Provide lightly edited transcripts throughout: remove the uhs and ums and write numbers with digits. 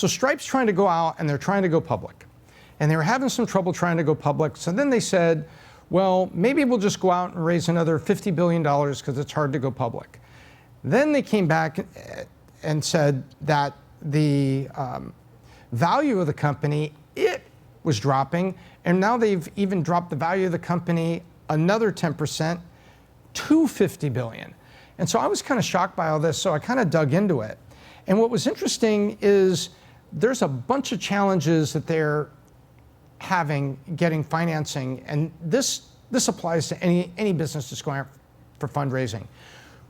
So Stripe's trying to go out and they're trying to go public. And they were having some trouble trying to go public. So then they said, well, maybe we'll just go out and raise another $50 billion because it's hard to go public. Then they came back and said that the value of the company, it was dropping. And now they've even dropped the value of the company another 10% to $50 billion. And so I was kind of shocked by all this, so I kind of dug into it. And what was interesting is there's a bunch of challenges that they're having getting financing, and this applies to any business that's going out for fundraising.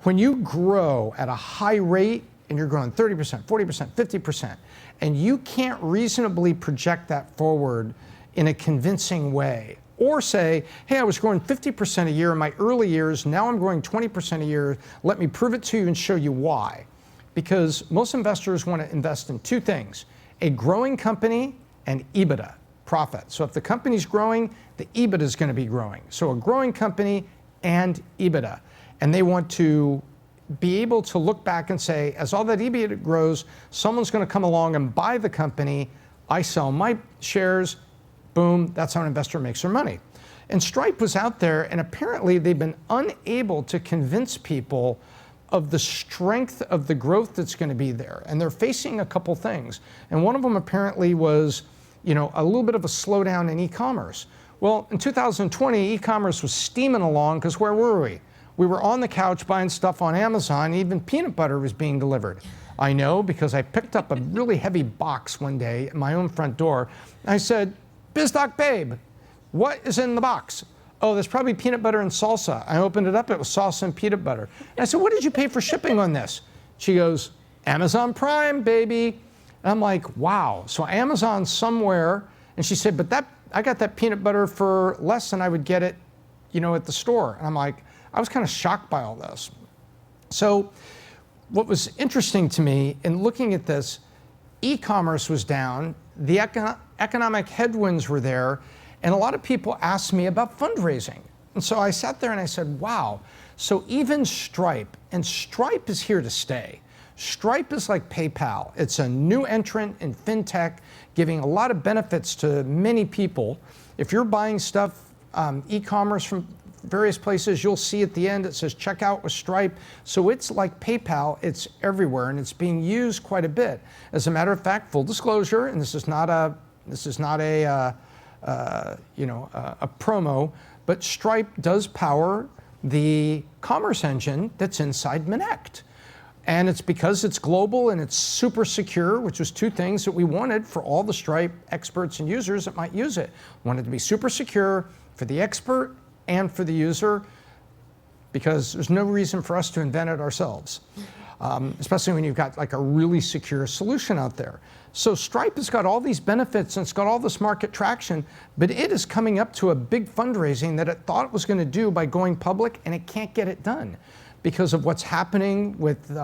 When you grow at a high rate and you're growing 30%, 40%, 50%, and you can't reasonably project that forward in a convincing way, or say, hey, I was growing 50% a year in my early years, now I'm growing 20% a year, let me prove it to you and show you why. Because most investors want to invest in two things, a growing company and EBITDA, profit. So if the company's growing, the EBITDA is going to be growing. So a growing company and EBITDA. And they want to be able to look back and say, as all that EBITDA grows, someone's going to come along and buy the company, I sell my shares, boom, that's how an investor makes their money. And Stripe was out there, and apparently they've been unable to convince people of the strength of the growth that's going to be there. And they're facing a couple things. And one of them apparently was, a little bit of a slowdown in e-commerce. Well, in 2020, e-commerce was steaming along because where were we? We were on the couch buying stuff on Amazon, even peanut butter was being delivered. I know because I picked up a really heavy box one day at my own front door. I said, BizDoc Babe, what is in the box? Oh, there's probably peanut butter and salsa. I opened it up, it was salsa and peanut butter. And I said, what did you pay for shipping on this? She goes, Amazon Prime, baby. And I'm like, wow. So Amazon somewhere, and she said, but I got that peanut butter for less than I would get it, at the store. And I'm like, I was kind of shocked by all this. So what was interesting to me in looking at this, e-commerce was down, the economic headwinds were there, and a lot of people asked me about fundraising. And so I sat there and I said, wow, so even Stripe, and Stripe is here to stay. Stripe is like PayPal. It's a new entrant in fintech, giving a lot of benefits to many people. If you're buying stuff, e-commerce from various places, you'll see at the end it says check out with Stripe. So it's like PayPal, it's everywhere, and it's being used quite a bit. As a matter of fact, full disclosure, and this is not a promo, but Stripe does power the commerce engine that's inside Minect. And it's because it's global and it's super secure, which was two things that we wanted for all the Stripe experts and users that might use it. Wanted to be super secure for the expert and for the user, because there's no reason for us to invent it ourselves, especially when you've got like a really secure solution out there. So Stripe has got all these benefits and it's got all this market traction, but it is coming up to a big fundraising that it thought it was going to do by going public, and it can't get it done because of what's happening with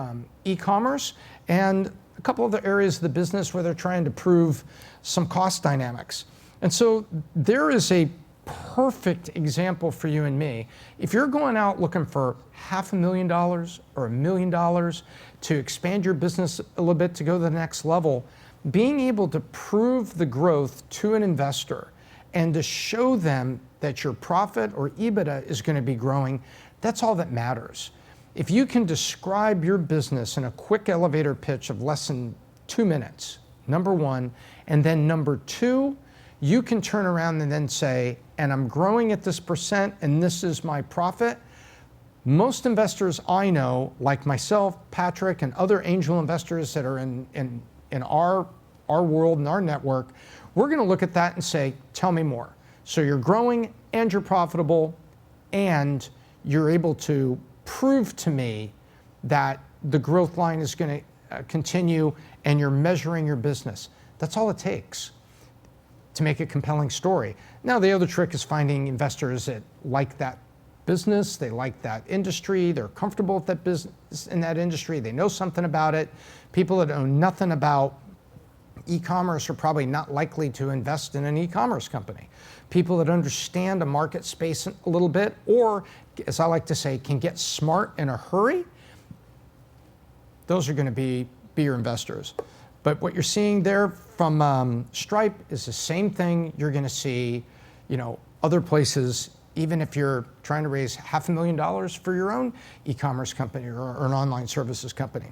e-commerce and a couple of the areas of the business where they're trying to prove some cost dynamics. And so there is a perfect example for you and me. If you're going out looking for $500,000 or $1 million to expand your business a little bit to go to the next level, being able to prove the growth to an investor and to show them that your profit or EBITDA is going to be growing, that's all that matters. If you can describe your business in a quick elevator pitch of less than 2 minutes, number one, and then number two, you can turn around and then say, and I'm growing at this percent and this is my profit. Most investors I know, like myself, Patrick, and other angel investors that are in our world and our network, we're going to look at that and say, tell me more. So you're growing and you're profitable and you're able to prove to me that the growth line is going to continue and you're measuring your business. That's all it takes to make a compelling story. Now, the other trick is finding investors that like that business, they like that industry, they're comfortable with that business in that industry, they know something about it. People that know nothing about e-commerce are probably not likely to invest in an e-commerce company. People that understand a market space a little bit, or as I like to say, can get smart in a hurry, those are going to be your investors. But what you're seeing there from Stripe is the same thing you're going to see, other places, even if you're trying to raise $500,000 for your own e-commerce company or an online services company.